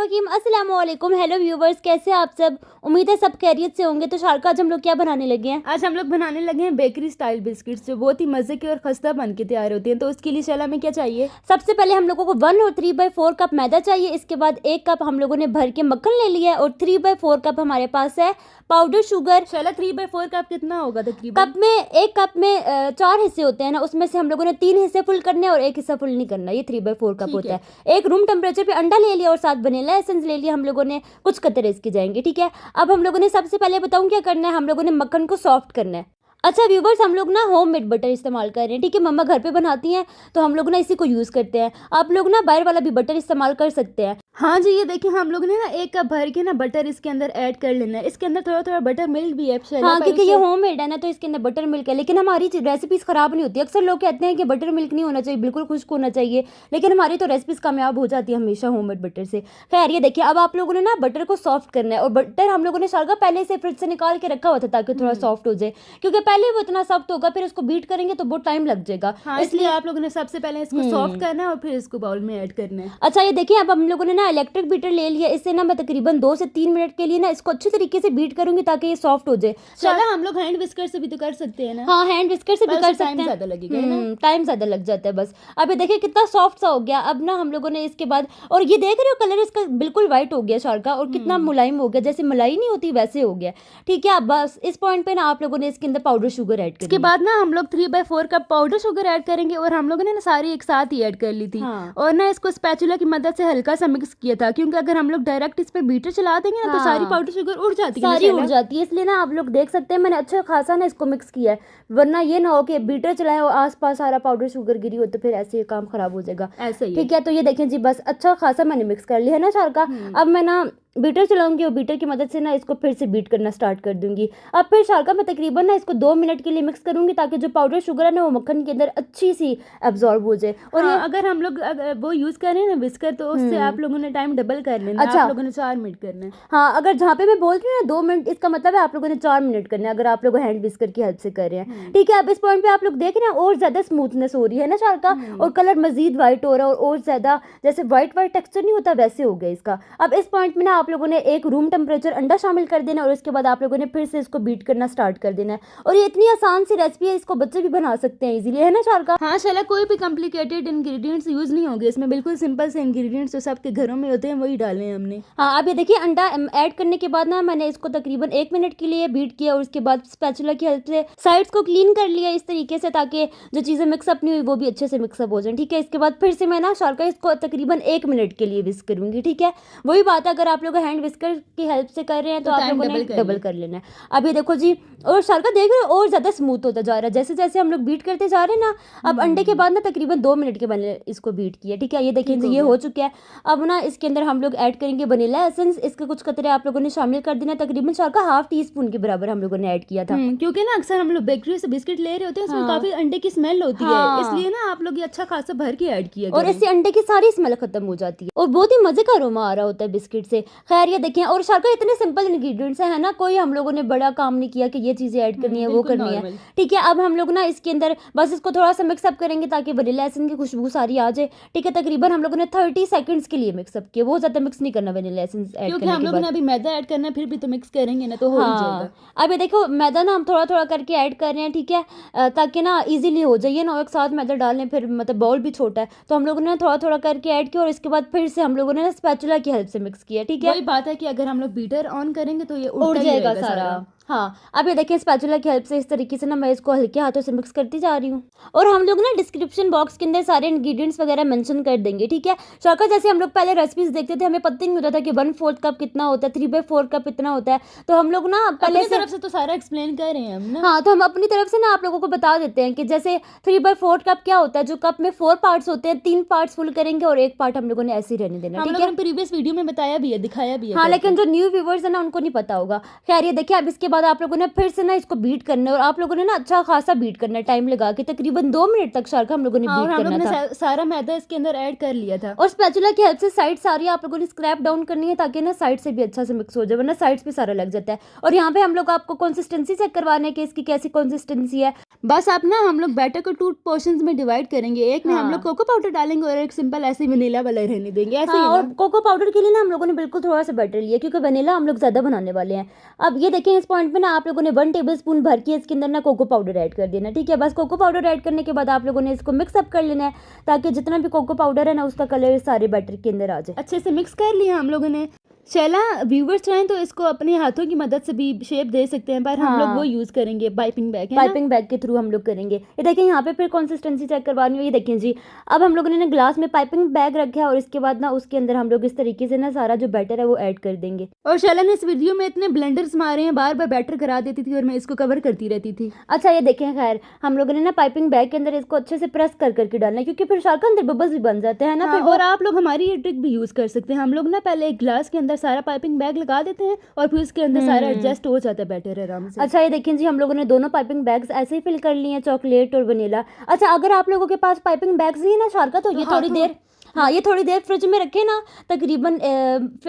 बिस्मिल्लाहिर्रहमानिर्रहीम, अस्सलाम वालेकुम। हेलो व्यूवर्स, कैसे हैं आप सब? उम्मीद है सब खैरियत से होंगे। तो शारका, आज हम लोग क्या बनाने लगे हैं? आज हम लोग बनाने लगे हैं बेकरी स्टाइल बिस्किट्स, जो बहुत ही मजे के और खस्ता बन के तैयार होती हैं। तो उसके लिए शैला में क्या चाहिए? सबसे पहले हम लोगों को 1 और 3/4 कप मैदा चाहिए। इसके बाद 1 कप हम लोगों ने भर के मक्खन ले लिया है और 3/4 कप हमारे पास है पाउडर शुगर। शैला 3/4 कप कितना होगा तकरीबन? कप में 1 कप में 4 हिस्से होते हैं ना, उसमें से हम लोगों ने 3 हिस्से फुल करने और 1 हिस्सा फुल नहीं करना। ये 3/4 कप होता है। एक रूम टेम्परेचर पे अंडा ले लिया और साथ वनीला एसेंस ले लिया हम लोगों ने, कुछ कतरे इसकी जाएंगे। ठीक है, अब हम लोगों ने सबसे पहले बताऊं क्या करना है। हम लोगों ने मक्खन को सॉफ्ट करना है। अच्छा व्यूवर्स, हम लोग ना होममेड बटर इस्तेमाल कर रहे हैं। ठीक है, मम्मा घर पे बनाती हैं तो हम लोग ना इसी को यूज़ करते हैं। आप लोग ना बाहर वाला भी बटर इस्तेमाल कर सकते हैं। हाँ जी, ये देखिए हम लोग ने ना 1 कप भर के ना बटर इसके अंदर ऐड कर लेना है। इसके अंदर थोड़ा थोड़ा बटर मिल्क भी है शैला, हाँ, क्योंकि ये होममेड है ना, तो इसके अंदर बटर मिल्क है। लेकिन हमारी रेसिपीज खराब नहीं होती। अक्सर लोग कहते हैं कि बटर मिल्क नहीं होना चाहिए, बिल्कुल खुश्क होना चाहिए, लेकिन हमारी तो रेसिपीज कामयाब हो जाती है हमेशा होममेड बटर से। खैर, ये देखिए अब आप लोगों ने ना बटर को सॉफ्ट करना है। और बटर हम लोगों ने शारका पहले से फ्रिज से निकाल के रखा हुआ था ताकि थोड़ा सॉफ्ट हो जाए, क्योंकि पहले वो इतना सख्त होगा, फिर उसको बीट करेंगे तो बहुत टाइम लग जाएगा। हाँ, इसलिए आप लोगों ने सबसे पहले इसको सॉफ्ट करना है और फिर इसको बाउल में ऐड करना है। अच्छा, ये देखिए अब हम लोगों ने ना इलेक्ट्रिक बीटर ले लिया। इससे ना मैं तकरीबन 2 से 3 मिनट के लिए ना इसको अच्छी तरीके से बीट करूंगी ताकि ये सॉफ्ट हो जाए। चलो, हम लोग हैंड विस्कर से भी तो कर सकते हैं ना? हाँ, हैंड विस्कर से भी कर सकते हैं। टाइम ज्यादा लगेगा ना? टाइम ज्यादा लग जाता है बस। अब ये देखिए कितना सॉफ्ट सा हो गया। अब ना हम लोगों ने इसके बाद, और ये देख रहे हो कलर इसका बिल्कुल व्हाइट हो गया शारका, और कितना मुलायम हो गया, जैसे मलाई नहीं होती वैसे हो गया। ठीक है, अब बस इस पॉइंट पे ना आप लोगों ने इसके अंदर पाउडर शुगर ऐड करनी है। इसके बाद ना हम लोग 3/4 कप पाउडर शुगर ऐड करेंगे और हम लोगों ने ना सारी एक साथ ही ऐड कर ली थी। और ना इसको स्पैचुला की मदद से हल्का सा मिक्स किया था, क्योंकि अगर हम लोग डायरेक्ट इस पर बीटर चला देंगे ना तो सारी पाउडर शुगर उड़ जाती है, सारी उड़ जाती है। इसलिए ना आप लोग देख सकते हैं मैंने अच्छा खासा ना इसको मिक्स किया है, वरना ये ना हो कि बीटर चलाएं और आसपास सारा पाउडर शुगर गिरी हो तो फिर ऐसे काम खराब हो जाएगा। ऐसे ही ठीक है, तो ये देखें जी, बस अच्छा खासा मैंने मिक्स कर लिया है ना शारका। अब मैं ना बीटर चलाऊंगी और बीटर की मदद से ना इसको फिर से बीट करना स्टार्ट कर दूंगी। अब फिर शारका मैं तकरीबन ना इसको 2 मिनट के लिए मिक्स करूंगी ताकि जो पाउडर शुगर है ना वो मक्खन के अंदर अच्छी सी एब्जॉर्ब हो जाए। और अगर हम लोग वो यूज करें ना विस्कर, तो उससे आप लोगों ने टाइम डबल कर लेना। अच्छा, आप लोगों ने 4 मिनट करना है। हाँ, अगर जहाँ पे मैं बोल रही हूँ ना 2 मिनट, इसका मतलब है आप लोगों ने 4 मिनट करना है अगर आप लोग हैंड विस्कर की हेल्प से कर रहे हैं। ठीक है, अब इस पॉइंट पे आप लोग देख रहे हैं और ज्यादा स्मूथनेस हो रही है ना शारका, और कलर मजीद व्हाइट हो रहा है और ज्यादा जैसे व्हाइट टेक्सचर नहीं होता वैसे हो गया इसका। अब इस पॉइंट में ना आप लोगों ने एक रूम टेम्परेचर अंडा शामिल कर देना और उसके बाद आप लोगों ने फिर से इसको बीट करना स्टार्ट कर देना है। और ये इतनी आसान सी रेसिपी है, इसको बच्चे भी बना सकते हैं इजीली, है ना शारका? हाँ शैला, कोई भी कॉम्प्लिकेटेड इंग्रेडिएंट्स यूज नहीं होंगे इसमें, बिल्कुल सिंपल से इंग्रेडिएंट्स जो सबके घरों में होते हैं वही डाले हैं हमने। हाँ, अब ये देखिए अंडा ऐड करने के बाद ना मैंने इसको तकरीबन 1 मिनट के लिए बीट किया और उसके बाद स्पैचुला की हेल्प से साइड्स को क्लीन कर लिया इस तरीके से, ताकि जो चीज़ें मिक्सअप नहीं हुई वो भी अच्छे से मिक्सअप हो जाए। ठीक है, इसके बाद फिर से मैं ना शारका इसको तकरीबन 1 मिनट के लिए विस्क करूंगी। ठीक है, वही बात है, अगर आप लोग हैंड विस्कर की हेल्प से कर रहे हैं तो आप लोगों ने डबल कर लेना है। अब ये देखो जी, और शारका देख रहे हो और ज्यादा स्मूथ होता जा रहा है जैसे जैसे हम लोग बीट करते जा रहे हैं ना। अब अंडे के बाद ना तकरीबन 2 मिनट के मैंने इसको बीट किया। ठीक है, ये देखिए ये हो चुका है। अब ना इसके अंदर हम लोग ऐड करेंगे वनीला एसेंस। इसके कुछ कतरे आप लोगों ने शामिल कर देना, तकरीबन शारका ½ टीस्पून के बराबर हम लोगों ने ऐड किया था। क्योंकि ना अक्सर हम लोग बेकरी से बिस्किट ले रहे होते हैं, उसमें काफी अंडे की स्मेल होती है, इसलिए ना आप लोग ये अच्छा खासा भर के ऐड किया और इससे अंडे की सारी स्मेल खत्म हो जाती है और बहुत ही मजे का अरोमा आ रहा होता है बिस्किट से। खैर, ये देखें, और शारका इतने सिंपल इंग्रेडिएंट्स है ना, कोई हम लोगों ने बड़ा काम नहीं किया कि ये चीजें ऐड करनी है वो करनी है। ठीक है, अब हम लोग ना इसके अंदर बस इसको थोड़ा सा मिक्सअप करेंगे ताकि वनीला एसेंस की खुशबू सारी आ जाए। ठीक है, तकरीबन हम लोगों ने 30 सेकंड्स के लिए मिक्सअप किया, बहुत ज्यादा मिक्स नहीं करना वनीला एसेंस ऐड करने के बाद, हम लोगों ने अभी मैदा ऐड करना है, फिर भी तो मिक्स करेंगे ना तो हो जाएगा। अब ये देखो मैदा ना हम थोड़ा थोड़ा करके ऐड कर रहे हैं। ठीक है, ताकि ना इजीली हो जाए ना, एक साथ मैदा डालने फिर मतलब बाउल भी छोटा है, तो हम लोगों ने थोड़ा थोड़ा करके ऐड किया और इसके बाद फिर से हम लोगों ने स्पैचुला की हेल्प से मिक्स किया। ठीक है, वही बात है कि अगर हम लोग बीटर ऑन करेंगे तो ये उड़ जाएगा सारा। हाँ, अब ये देखिए स्पैचुला की हेल्प से इस तरीके से ना मैं इसको हल्के हाथों से मिक्स करती जा रही हूँ। और हम लोग ना डिस्क्रिप्शन बॉक्स के अंदर सारे इंग्रेडिएंट्स वगैरह मेंशन कर देंगे। ठीक है शारका, जैसे हम लोग पहले रेसिपीज देखते थे हमें पता ही नहीं होता था कि 1/4 कप कितना होता है, 3/4 कप कितना होता है, तो हम लोग ना पहले अपनी तरफ से तो सारा एक्सप्लेन कर रहे हैं हम ना। हाँ, तो हम अपनी तरफ से ना आप लोगों को बता देते हैं कि जैसे 3/4 कप क्या होता है। जो कप में 4 पार्ट्स होते हैं, 3 पार्ट्स फुल करेंगे और 1 पार्ट हम लोगों ने ऐसे ही रहने देना। ठीक है, प्रीवियस वीडियो में बताया भी है, दिखाया भी है। हाँ, लेकिन जो न्यू व्यूवर्स है ना उनको नहीं पता होगा। खैर, ये देखिए अब इसके बाद आप लोगों ने फिर से ना इसको बीट करना है और आप लोगों ने ना अच्छा खासा बीट करना है, टाइम लगा के तकरीबन 2 मिनट तक शारका हम लोगों ने बीट करना था। सारा मैदा इसके अंदर ऐड कर लिया था और स्पैचुला की हेल्प से साइड सारी आप लोगों ने स्क्रैप डाउन करनी है ताकि ना साइड से भी अच्छा से मिक्स हो जाए, वरना साइड्स पे सारा लग जाता है। और यहाँ पे हम लोग आपको कंसिस्टेंसी चेक करवाने की इसकी कैसी कंसिस्टेंसी है। बस आप ना हम लोग बैटर को 2 पोर्शंस में डिवाइड करेंगे, एक में हम लोग कोको पाउडर डालेंगे और एक सिंपल ऐसे वनीला वाला रहने देंगे, ऐसे ही हाँ, ना? और कोको पाउडर के लिए ना हम लोगों ने बिल्कुल थोड़ा सा बैटर लिया क्योंकि वनीला हम लोग ज़्यादा बनाने वाले हैं। अब ये देखें, इस पॉइंट पे ना आप लोगों ने 1 टेबलस्पून भर के इसके अंदर ना कोको पाउडर ऐड कर देना, ठीक है। बस कोको पाउडर ऐड करने के बाद आप लोगों ने इसको मिक्सअप कर लेना है ताकि जितना भी कोको पाउडर है ना उसका कलर सारे बैटर के अंदर आ जाए। अच्छे से मिक्स कर लिया हम लोगों ने। चला व्यूवर्स चाहें तो इसको अपने हाथों की मदद से भी शेप दे सकते हैं, पर हम लोग वो यूज़ करेंगे पाइपिंग बैग, है ना? पाइपिंग बैग के थ्रू हम लोग करेंगे। ये देखिए यहाँ पे फिर कंसिस्टेंसी चेक करवा रही हूँ, ये देखें जी। अब हम लोगों ने ना ग्लास में पाइपिंग बैग रखा है और इसके बाद ना उसके अंदर हम लोग इस तरीके से ना सारा जो बैटर है वो ऐड कर देंगे। और शैला ने इस वीडियो में इतने ब्लेंडर्स मारे हैं, बार बार बैटर करा देती थी और मैं इसको कवर करती रहती थी। अच्छा ये देखें, खैर हम लोगों ने ना पाइपिंग बैग के अंदर इसको अच्छे से प्रेस कर करके डालना है क्योंकि फिर शार्क के अंदर बबल्स भी बन जाते हैं ना। हाँ, फिर और आप लोग हमारी ये ट्रिक भी यूज़ कर सकते हैं। हम लोग ना पहले एक ग्लास के अंदर सारा पाइपिंग बैग लगा देते हैं और फिर उसके अंदर सारा एडजस्ट हो जाता है बैटर आराम से। अच्छा ये देखें जी, हम लोगों ने दोनों पाइपिंग बैग्स ऐसे ही फिल कर लिए हैं, चॉकलेट और वनीला। अच्छा अगर आप लोगों के पास पाइपिंग बैग्स ही ना शारका, तो ये थोड़ी देर, हाँ ये थोड़ी देर फ्रिज में रखे ना, तकरीबन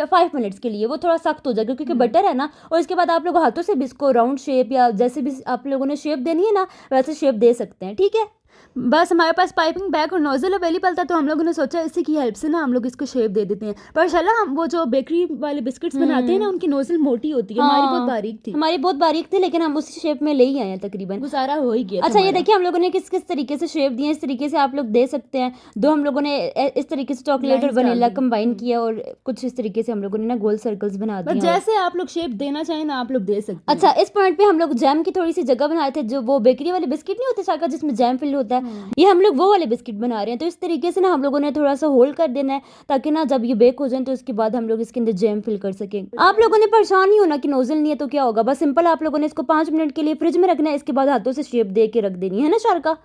5 मिनट्स के लिए, वो थोड़ा सख्त हो जाएगा क्योंकि बटर है ना। और इसके बाद आप लोग हाथों से भी इसको राउंड शेप या जैसे भी आप लोगों ने शेप देनी है ना वैसे शेप दे सकते हैं, ठीक है। बस हमारे पास पाइपिंग बैग और नोजल अवेलेबल था तो हम लोगों ने सोचा इसी की हेल्प से ना हम लोग इसको शेप दे देते हैं। पर शाला हम वो जो बेकरी वाले बिस्किट्स बनाते हैं ना उनकी नोजल मोटी होती है, हमारी बहुत बारीक थी। हमारी बहुत बारीक थी लेकिन हम उसी शेप में ले ही आए हैं तकरीबन, गुजारा हो ही गया। अच्छा ये देखिए हम लोगों ने किस किस तरीके से शेप दिए, इस तरीके से आप लोग दे सकते हैं। दो हम लोगों ने इस तरीके से चॉकलेट और वनीला कंबाइन किया और कुछ इस तरीके से हम लोगों ने ना गोल सर्कल्स बना दिए। जैसे आप लोग शेप देना चाहें ना आप लोग दे सकते हैं। अच्छा इस पॉइंट पे हम लोग जैम की थोड़ी सी जगह बनाए थे, जो वो बेकरी वाले बिस्किट नहीं होते शाका जिसमें जैम फिल होता है, ये हम लोग वो वाले बिस्किट बना रहे हैं। तो इस तरीके से ना हम लोगों ने थोड़ा सा होल्ड कर देना है ताकि ना जब ये बेक हो जाए तो उसके बाद हम लोग इसके अंदर जैम फिल कर सकें। आप लोगों ने परेशान नहीं होना कि नोजल नहीं है तो क्या होगा, बस सिंपल आप लोगों ने इसको 5 मिनट के लिए फ्रिज में रखना है, इसके बाद हाथों से शेप दे के रख देनी है ना शारका।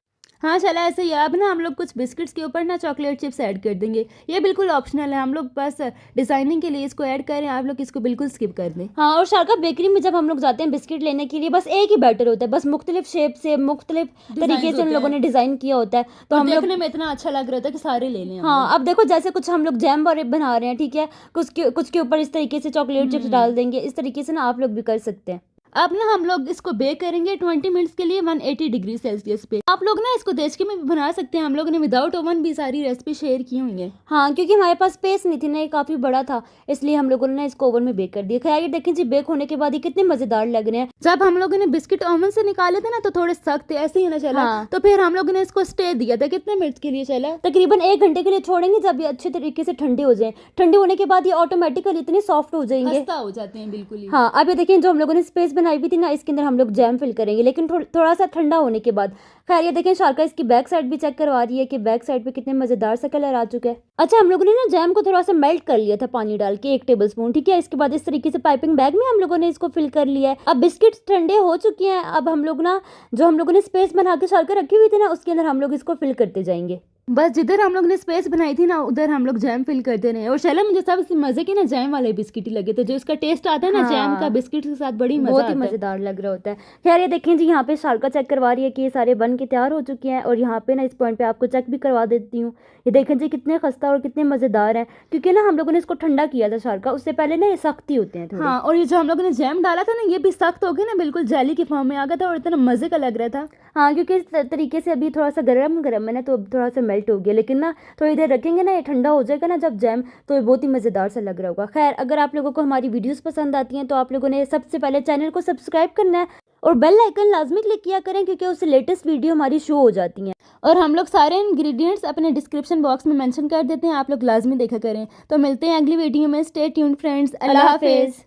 हाँ चला ऐसे ही। अब ना हम लोग कुछ बिस्किट्स के ऊपर ना चॉकलेट चिप्स ऐड कर देंगे, ये बिल्कुल ऑप्शनल है, हम लोग बस डिजाइनिंग के लिए इसको ऐड करें, आप लोग इसको बिल्कुल स्किप कर दें। हाँ और शारका बेकरी में जब हम लोग जाते हैं बिस्किट लेने के लिए बस एक ही बैटर होता है, बस मुख्तलिफ शेप से मुख्तलिफ तरीके से उन लोगों ने डिजाइन किया होता है, तो हम देखने में इतना अच्छा लग रहा था कि सारे ले लें। हाँ अब देखो जैसे कुछ हम लोग जैम वाले बना रहे हैं, ठीक है, कुछ के ऊपर इस तरीके से चॉकलेट चिप्स डाल देंगे, इस तरीके से ना आप लोग भी कर सकते हैं। अब ना हम लोग इसको बेक करेंगे 20 मिनट्स के लिए 180 डिग्री सेल्सियस पे। आप लोग ना इसको देचकी में भी बना सकते हैं, हम लोगों ने विदाउट ओवन भी सारी रेसिपी शेयर की हुई है। हाँ क्योंकि हमारे पास स्पेस नहीं थी ना, ये काफ़ी बड़ा था, इसलिए हम लोगों ने इसको ओवन में बेक कर दिया। खैर ये देखें जी, बेक होने के बाद ये कितने मज़ेदार लग रहे हैं। जब हम लोगों ने बिस्किट ओवन से निकाले थे ना तो थोड़े सख्त थे, ऐसे ही ना चला। तो फिर हम लोगों ने इसको स्टे दिया था, कितने मिनट के लिए चला? तकरीबन 1 घंटे के लिए छोड़ेंगे, जब ये अच्छे तरीके से ठंडे हो जाए। ठंडे होने के बाद ये ऑटोमेटिकली इतने सॉफ्ट हो जाएंगे, खस्ता हो जाते हैं बिल्कुल ही। हाँ अब ये देखें, जो हम लोगों ने स्पेस बनाई हुई थी ना इसके अंदर हम लोग जैम फिल करेंगे, लेकिन थोड़ा सा ठंडा होने के बाद। खैर ये देखें शारका इसकी बैक साइड भी चेक करवा रही है कि बैक साइड पे कितने मजेदार सा कलर आ चुका है। अच्छा हम लोगों ने ना जैम को थोड़ा सा मेल्ट कर लिया था पानी डाल के 1 टेबलस्पून, ठीक है। इसके बाद इस तरीके से पाइपिंग बैग में हम लोगों ने इसको फिल कर लिया है। अब बिस्किट्स ठंडे हो चुके हैं, अब हम लोग ना जो हम लोगों ने स्पेस बना के शारका रखी हुई थी ना उसके अंदर हम लोग इसको फिल करते जाएंगे। बस जिधर हम लोग ने स्पेस बनाई थी ना उधर हम लोग जैम फिल करते रहे। और शैला मुझे सबसे मजे के ना जैम वाले बिस्किट ही लगे थे, जो इसका टेस्ट आता है ना जैम का बिस्किट के साथ बड़ी बहुत ही मजेदार लग रहा होता है। खैर ये देखें जी, यहाँ पे शारका चेक करवा रही है कि ये सारे बन के तैयार हो चुके हैं, और यहाँ पे ना इस पॉइंट पे आपको चेक भी करवा देती हूँ। ये देखें जी कितने खस्ता और कितने मजेदार हैं, क्योंकि ना हम लोगों ने इसको ठंडा किया था शारका, उससे पहले ना ये सख्त ही होते हैं थोड़े। हाँ और ये जो हम लोगों ने जैम डाला था ना ये भी सख्त हो गया ना, बिल्कुल जेली की फॉर्म में आ गया था और इतना मजे का लग रहा था। हाँ क्योंकि इस तरीके से अभी थोड़ा सा गरम है ना, तो थोड़ा सा मेल्ट हो गया, लेकिन ना थोड़ी देर रखेंगे ना ये ठंडा हो जाएगा ना जब जैम, तो ये बहुत ही मज़ेदार सा लग रहा होगा। खैर अगर आप लोगों को हमारी वीडियोस पसंद आती हैं तो आप लोगों ने सबसे पहले चैनल को सब्सक्राइब करना है और बेल आइकन लाजमी क्लिक किया करें, क्योंकि उससे लेटेस्ट वीडियो हमारी शो हो जाती हैं। और हम लोग सारे इंग्रेडिएंट्स अपने डिस्क्रिप्शन बॉक्स में मेंशन कर देते हैं, आप लोग लाजमी देखा करें। तो मिलते हैं अगली वीडियो में। स्टे ट्यून्ड फ्रेंड्स, अल्लाह हाफिज़।